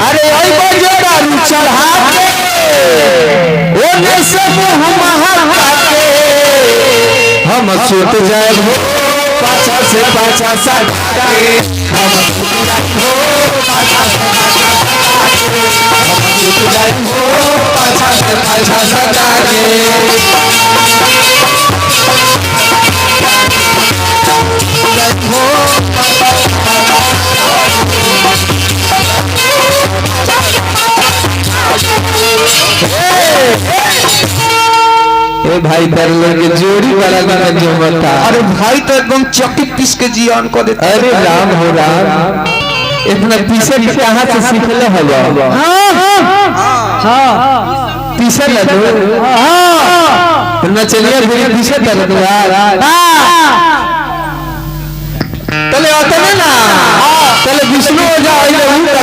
अरे ओई बजे दारू चढ़ा के ओ नैसे मुंह महका के हम सुत जाए हो पाछा से पाछा सटा के हम सुत जाए हो पाछा से पाछा सटा के हम सुत जाए हो पाछा से पाछा सटा के ए भाई दरले के जोड़ी वाला गाना जो बता। अरे भाई तो एकदम चक्की पीस के जियान को देते। अरे राम हो राम इतना पीछे भी कहाँ से सीखले हो जाओ। हाँ पीछे लगे ना चलिए मेरे पीछे तर दो यार। चले आते ना चले विष्णु हो जाओ इधर उनका